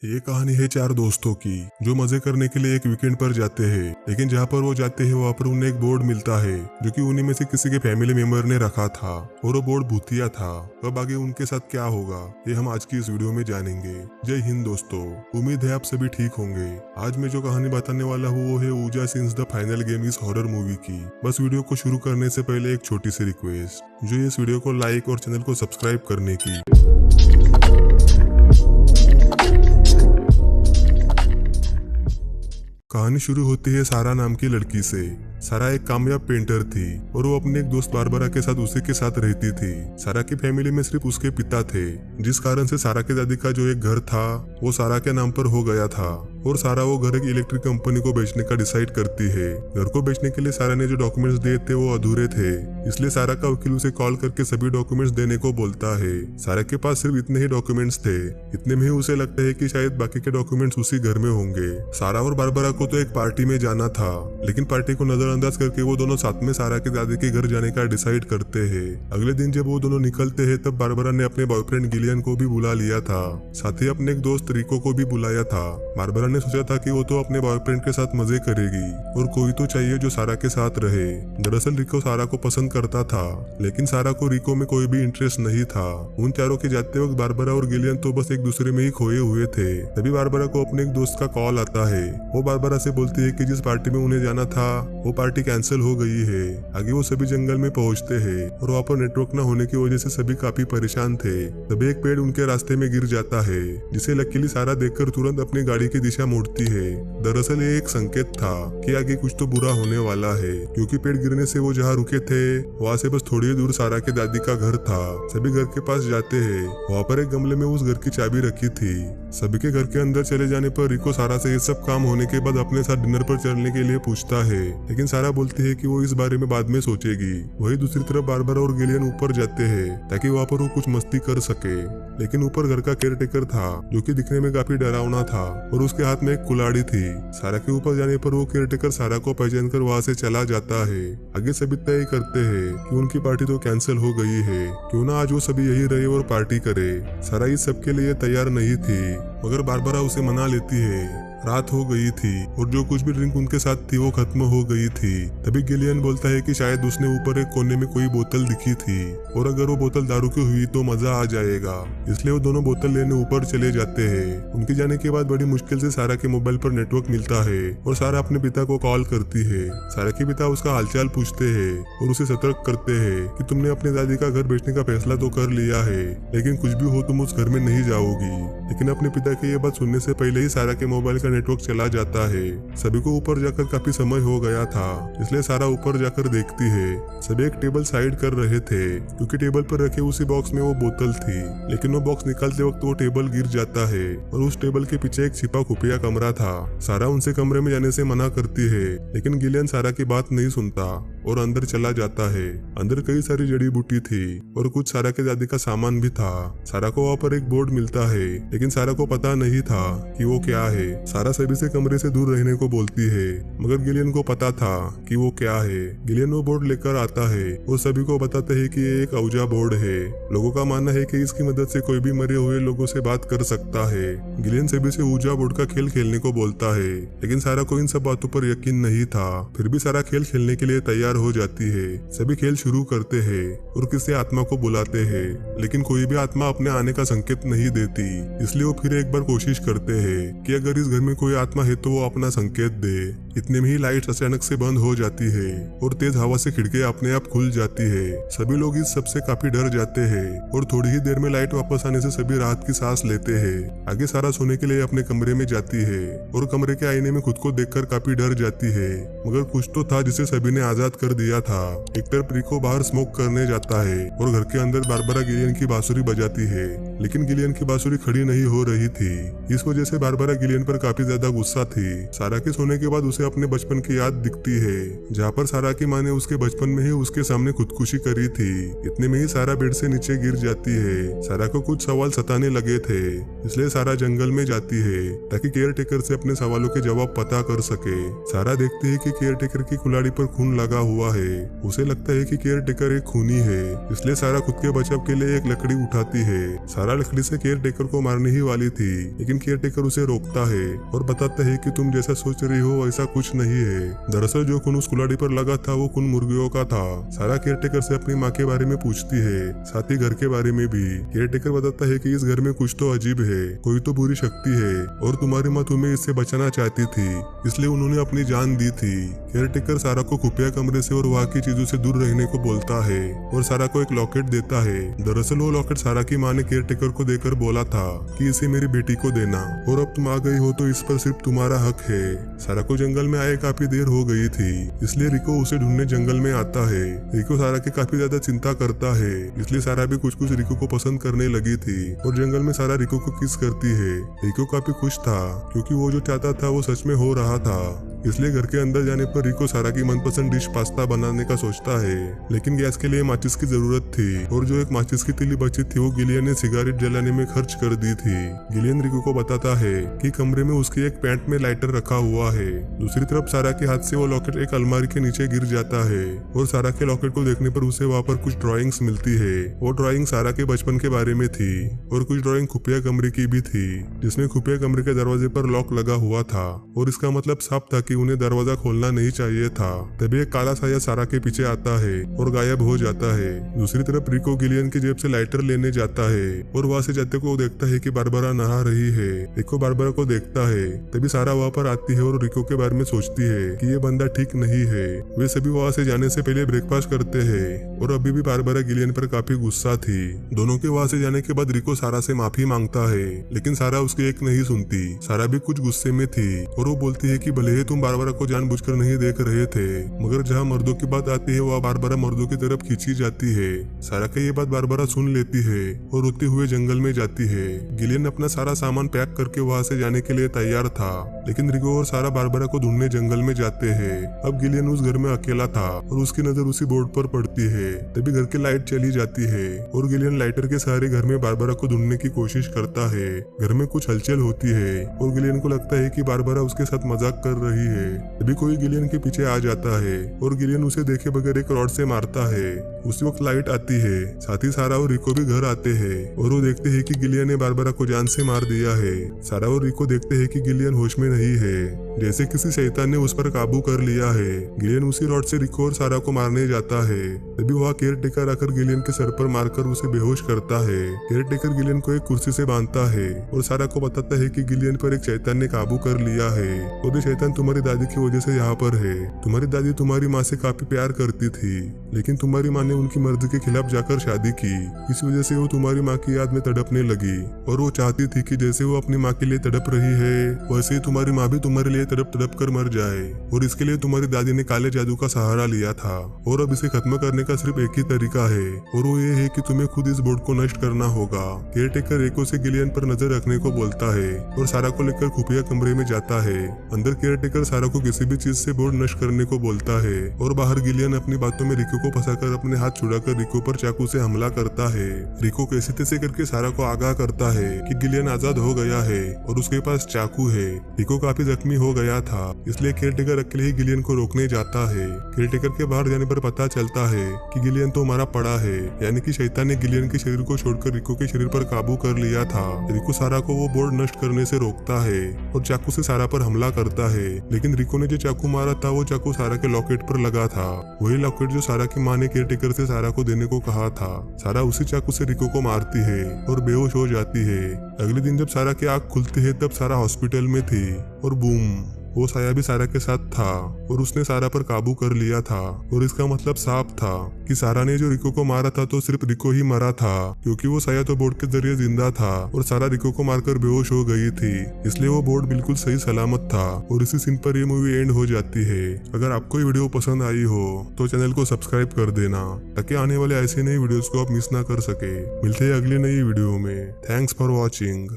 ये कहानी है चार दोस्तों की जो मजे करने के लिए एक वीकेंड पर जाते हैं। लेकिन जहाँ पर वो जाते हैं वहाँ पर उन्हें एक बोर्ड मिलता है जो कि उन्हीं में से किसी के फैमिली मेंबर ने रखा था और वो बोर्ड भूतिया था। अब आगे उनके साथ क्या होगा ये हम आज की इस वीडियो में जानेंगे। जय हिंद दोस्तों, उम्मीद है आप सभी ठीक होंगे। आज मैं जो कहानी बताने वाला हूँ वो है ऊजा सिंस द फाइनल गेम इस हॉरर मूवी की। बस वीडियो को शुरू करने से पहले एक छोटी सी रिक्वेस्ट, जो इस वीडियो को लाइक और चैनल को सब्सक्राइब करने की। कहानी शुरू होती है सारा नाम की लड़की से। सारा एक कामयाब पेंटर थी और वो अपने एक दोस्त बारबरा के साथ उसी के साथ रहती थी। सारा की फैमिली में सिर्फ उसके पिता थे, जिस कारण से सारा के दादी का जो एक घर था वो सारा के नाम पर हो गया था और सारा वो घर एक इलेक्ट्रिक कंपनी को बेचने का डिसाइड करती है। घर को बेचने के लिए सारा ने जो डॉक्यूमेंट्स दिए थे वो अधूरे थे, इसलिए सारा का वकील उसे कॉल करके सभी डॉक्यूमेंट्स देने को बोलता है। सारा के पास सिर्फ इतने ही डॉक्यूमेंट्स थे। इतने में ही उसे लगता है कि शायद बाकी के डॉक्यूमेंट्स उसी घर में होंगे। सारा और बारबरा को तो एक पार्टी में जाना था, लेकिन पार्टी को नजरअंदाज करके वो दोनों साथ में सारा के दादी के घर जाने का डिसाइड करते हैं। अगले दिन जब वो दोनों निकलते हैं तब बारबरा ने अपने बॉयफ्रेंड गिलियन को भी बुला लिया था, साथ ही अपने एक दोस्त रिको को भी बुलाया था। बारबरा ने सोचा था कि वो तो अपने बॉयफ्रेंड के साथ मजे करेगी और कोई तो चाहिए जो सारा के साथ रहे। दरअसल रिको सारा को पसंद करता था, लेकिन सारा को रिको में कोई भी इंटरेस्ट नहीं था। उन चारों के जाते वक्त बारबरा और गिलियन तो बस एक दूसरे में ही खोए हुए थे। तभी बारबरा को अपने एक दोस्त का कॉल आता है। वो बारबरा से बोलती है कि जिस पार्टी में उन्हें जाना था वो पार्टी कैंसिल हो गई है। आगे वो सभी जंगल में पहुंचते हैं और वहाँ पर नेटवर्क न होने की वजह से सभी काफी परेशान थे। तभी एक पेड़ उनके रास्ते में गिर जाता है, जिसे लकीली सारा देखकर तुरंत अपनी गाड़ी की दिशा मोड़ती है। दरअसल ये एक संकेत था कि आगे कुछ तो बुरा होने वाला है, क्योंकि पेड़ गिरने से वो जहाँ रुके थे वहाँ से बस थोड़ी दूर सारा के दादी का घर था। सभी घर के पास जाते हैं। वहाँ पर एक गमले में उस घर की चाबी रखी थी। सभी के घर के अंदर चले जाने पर रिको सारा से ये सब काम होने के बाद अपने साथ डिनर पर चलने के लिए पूछता है, लेकिन सारा बोलती है कि वो इस बारे में बाद में सोचेगी। वही दूसरी तरफ बारबरा और गिलियन ऊपर जाते हैं ताकि वहाँ पर वो कुछ मस्ती कर सके, लेकिन ऊपर घर का केयरटेकर था जो कि दिखने में काफी डरावना था और उसके हाथ में एक कुल्हाड़ी थी। सारा के ऊपर जाने पर वो केयरटेकर सारा को पहचान कर वहाँ से चला जाता है। आगे सभी तय करते हैं कि उनकी पार्टी तो कैंसिल हो गई है, क्यों ना आज वो सभी यही रहे और पार्टी करे। सारा इस सब के लिए तैयार नहीं थी, मगर बारबरा उसे मना लेती है। रात हो गई थी और जो कुछ भी ड्रिंक उनके साथ थी वो खत्म हो गई थी। तभी गिलियन बोलता है कि शायद उसने ऊपर एक कोने में कोई बोतल दिखी थी और अगर वो बोतल दारू की हुई तो मजा आ जाएगा, इसलिए वो दोनों बोतल लेने ऊपर चले जाते हैं। उनके जाने के बाद बड़ी मुश्किल से सारा के मोबाइल पर नेटवर्क मिलता है और सारा अपने पिता को कॉल करती है। सारा के पिता उसका हालचाल पूछते हैं और उसे सतर्क करते हैं कि तुमने अपने दादी का घर बेचने का फैसला तो कर लिया है, लेकिन कुछ भी हो तुम उस घर में नहीं जाओगी। लेकिन अपने पिता की ये बात सुनने से पहले ही सारा के मोबाइल का नेटवर्क चला जाता है। सभी को ऊपर जाकर काफी समय हो गया था, इसलिए सारा ऊपर जाकर देखती है। सभी एक टेबल साइड कर रहे थे, क्योंकि टेबल पर रखे उसी बॉक्स में वो बोतल थी, लेकिन वो बॉक्स निकालते वक्त वो टेबल गिर जाता है और उस टेबल के पीछे एक छिपा खुफिया कमरा था। सारा उनसे कमरे में जाने से मना करती है, लेकिन गिलियन सारा की बात नहीं सुनता और अंदर चला जाता है। अंदर कई सारी जड़ी बूटी थी और कुछ सारा के दादी का सामान भी था। सारा को वहाँ पर एक बोर्ड मिलता है, लेकिन सारा को पता नहीं था कि वो क्या है। सारा सभी से कमरे से दूर रहने को बोलती है, मगर गिलियन को पता था कि वो क्या है। गिलियन वो बोर्ड लेकर आता है और सभी को बताते है कि ये एक औजा बोर्ड है। लोगों का मानना है कि इसकी मदद से कोई भी मरे हुए लोगों से बात कर सकता है। गिलियन सभी से ऊजा बोर्ड का खेल खेलने को बोलता है, लेकिन सारा को इन सब बातों पर यकीन नहीं था। फिर भी सारा खेल खेलने के लिए तैयार हो जाती है। सभी खेल शुरू करते हैं और किसी आत्मा को बुलाते हैं, लेकिन कोई भी आत्मा अपने आने का संकेत नहीं देती, इसलिए वो फिर एक बार कोशिश करते हैं कि अगर इस घर में कोई आत्मा है तो वो अपना संकेत दे। इतने में ही लाइट अचानक से बंद हो जाती है और तेज हवा से खिड़कियां अपने आप खुल जाती है। सभी लोग इस सब से काफी डर जाते हैं और थोड़ी ही देर में लाइट वापस आने से सभी राहत की सांस लेते हैं। आगे सारा सोने के लिए अपने कमरे में जाती है और कमरे के आईने में खुद को देखकर काफी डर जाती है, मगर कुछ तो था जिसे सभी ने आजाद कर दिया था। एक तरफ रिको बाहर स्मोक करने जाता है और घर के अंदर बारबरा गिलियन की बांसुरी बजाती है, लेकिन गिलियन की बांसुरी खड़ी नहीं हो रही थी। इस वजह से बारबरा गिलियन पर काफी ज्यादा गुस्सा थी। सारा के सोने के बाद उसे उसे अपने बचपन की याद दिखती है, जहाँ पर सारा की माँ ने उसके बचपन में ही उसके सामने खुदकुशी करी थी। इतने में ही सारा बेड से नीचे गिर जाती है। सारा को कुछ सवाल सताने लगे थे, इसलिए सारा जंगल में जाती है ताकि केयर टेकर से अपने सवालों के जवाब पता कर सके। सारा देखती है कि केयर टेकर की कुल्हाड़ी पर खून लगा हुआ है। उसे लगता है कि केयर टेकर एक खूनी है, इसलिए सारा खुद के बचाव के लिए एक लकड़ी उठाती है। सारा लकड़ी से केयर टेकर को मारने ही वाली थी, लेकिन केयर टेकर उसे रोकता है और बताता है कि तुम जैसा सोच रही हो वैसा कुछ नहीं है। दरअसल जो खून उस कुल्हाड़ी पर लगा था वो खून मुर्गियों का था। सारा केयर टेकर से अपनी माँ के बारे में पूछती है, साथ ही घर के बारे में भी। केयर टेकर बताता है कि इस घर में कुछ तो अजीब है, कोई तो बुरी शक्ति है और तुम्हारी माँ तुम्हें इससे बचाना चाहती थी, इसलिए उन्होंने अपनी जान दी थी। केयर टेकर सारा को खुफिया कमरे से और वहाँ की चीजों से दूर रहने को बोलता है और सारा को एक लॉकेट देता है। दरअसल वो लॉकेट सारा की माँ ने केयर टेकर को देकर बोला था कि इसे मेरी बेटी को देना, और अब तुम आ गई हो तो इस पर सिर्फ तुम्हारा हक है। सारा को जंगल में आए काफी देर हो गई थी, इसलिए रिको उसे ढूंढने जंगल में आता है। रिको सारा की काफी ज्यादा चिंता करता है, इसलिए सारा भी कुछ कुछ रिको को पसंद करने लगी थी और जंगल में सारा रिको को किस करती है। रिको काफी खुश था क्योंकि वो जो चाहता था वो सच में हो रहा था। इसलिए घर के अंदर जाने पर रिको सारा की मनपसंद डिश पास्ता बनाने का सोचता है, लेकिन गैस के लिए माचिस की जरूरत थी और जो एक माचिस की तीली बची थी वो गिलियन ने सिगरेट जलाने में खर्च कर दी थी। गिलियन रिको को बताता है कि कमरे में उसके एक पैंट में लाइटर रखा हुआ है। दूसरी तरफ सारा के हाथ से वो लॉकेट एक अलमारी के नीचे गिर जाता है और सारा के लॉकेट को देखने पर उसे वहाँ पर कुछ ड्राइंग्स मिलती है। वो ड्राइंग सारा के बचपन के बारे में थी और कुछ ड्राइंग खुफिया कमरे की भी थी, जिसमें खुफिया कमरे के दरवाजे पर लॉक लगा हुआ था और इसका मतलब साफ था कि उन्हें दरवाजा खोलना नहीं चाहिए था। तभी एक काला साया सारा के पीछे आता है और गायब हो जाता है। दूसरी तरफ रिको गिलियन की जेब से लाइटर लेने जाता है और वहाँ से जाते को देखता है कि बारबरा नहा रही है। रिको बारबरा को देखता है, तभी सारा वहाँ पर आती है और रिको के बारे में सोचती है कि ये बंदा ठीक नहीं है। वे सभी वहाँ से जाने से पहले ब्रेकफास्ट करते हैं और अभी भी बारबरा गिलियन पर काफी गुस्सा थी। दोनों के वहाँ से जाने के बाद रिको सारा से माफी मांगता है, लेकिन सारा उसकी एक नहीं सुनती। सारा भी कुछ गुस्से में थी और वो बोलती है कि भले ही तुम बारबरा को जानबूझकर नहीं देख रहे थे, मगर जहाँ मर्दों की बात आती है वह बारबरा मर्दों की तरफ खींची जाती है। सारा का ये बात बारबरा सुन लेती है और रोते हुए जंगल में जाती है। गिलियन अपना सारा सामान पैक करके वहाँ से जाने के लिए तैयार था, लेकिन रिको और सारा बारबरा को ढूंढने जंगल में जाते हैं। अब गिलियन उस घर में अकेला था और उसकी नजर उसी बोर्ड पर पड़ती है। तभी घर की लाइट चली जाती है और गिलियन लाइटर के सहारे घर में बारबरा को ढूंढने की कोशिश करता है। घर में कुछ हलचल होती है और गिलियन को लगता है कि बारबरा उसके साथ मजाक कर रही है। तभी कोई गिलियन के पीछे आ जाता है और गिलियन उसे देखे बगैर एक रॉड से मारता है। उसी वक्त लाइट आती है, साथ ही सारा और रिको भी घर आते हैं और वो देखते हैं कि गिलियन ने बारबरा को जान से मार दिया है। सारा और रिको देखते हैं कि गिलियन होश में नहीं है, जैसे किसी शैतान ने उस पर काबू कर लिया है। गिलियन उसी रॉड से रिको और सारा को मारने जाता है। तभी वहाँ केयर टेकर आकर गिलियन के सर पर मारकर उसे बेहोश करता है। केयर टेकर गिलियन को एक कुर्सी से बांधता है और सारा को बताता है कि गिलियन पर एक शैतान ने काबू कर लिया है और ये शैतान तुम्हारी दादी की वजह से यहाँ पर है। तुम्हारी दादी तुम्हारी माँ से काफी प्यार करती थी, लेकिन तुम्हारी माँ ने उनकी मर्जी के खिलाफ जाकर शादी की। इस वजह से वो तुम्हारी माँ की याद में तड़पने लगी और वो चाहती थी कि जैसे वो अपनी माँ के लिए तड़प रही है वैसे ही तुम्हारी माँ भी तुम्हारे लिए तड़प तड़प कर मर जाए। और इसके लिए तुम्हारी दादी ने काले जादू का सहारा लिया था और अब इसे खत्म करने का सिर्फ एक ही तरीका है और वो ये है कि तुम्हें खुद इस बोर्ड को नष्ट करना होगा। केयर टेकर रिको से गिलियन पर नजर रखने को बोलता है और सारा को लेकर खुफिया कमरे में जाता है। अंदर केयर टेकर सारा को किसी भी चीज से बोर्ड नष्ट करने को बोलता है और बाहर गिलियन अपनी बातों में रिको को फंसाकर अपने हाथ छुड़ाकर रिको पर चाकू से हमला करता है। रिको कैसे तैसे करके सारा को आगाह करता है कि गिलियन आजाद हो गया है और उसके पास चाकू है। रिको काफी जख्मी हो गया था, इसलिए केयर टेकर अकेले ही गिलियन को रोकने जाता है। केयर टेकर के बाहर जाने पर पता चलता है कि गिलियन तो मारा पड़ा है, यानी कि शैतान ने गिलियन के शरीर को छोड़कर रिको के शरीर पर काबू कर लिया था। रिको सारा को वो बोर्ड नष्ट करने से रोकता है और चाकू से सारा पर हमला करता है, लेकिन रिको ने जो चाकू मारा था वो चाकू सारा के लॉकेट पर लगा था, वही लॉकेट जो सारा की माँ ने केयर टेकर से सारा को देने को कहा था। सारा उसी चाकू से रिको को मारती है और बेहोश हो जाती है। अगले दिन जब सारा की आंख खुलती है तब सारा हॉस्पिटल में थी और बूम, वो साया भी सारा के साथ था और उसने सारा पर काबू कर लिया था। और इसका मतलब साफ था कि सारा ने जो रिको को मारा था तो सिर्फ रिको ही मरा था, क्योंकि वो साया तो बोर्ड के जरिए जिंदा था और सारा रिको को मारकर बेहोश हो गई थी, इसलिए वो बोर्ड बिल्कुल सही सलामत था। और इसी सीन पर ये मूवी एंड हो जाती है। अगर आपको ये वीडियो पसंद आई हो तो चैनल को सब्सक्राइब कर देना ताकि आने वाले ऐसे नई वीडियोस को आप मिस ना कर सके। मिलते हैं अगली नई वीडियो में। Thanks for watching.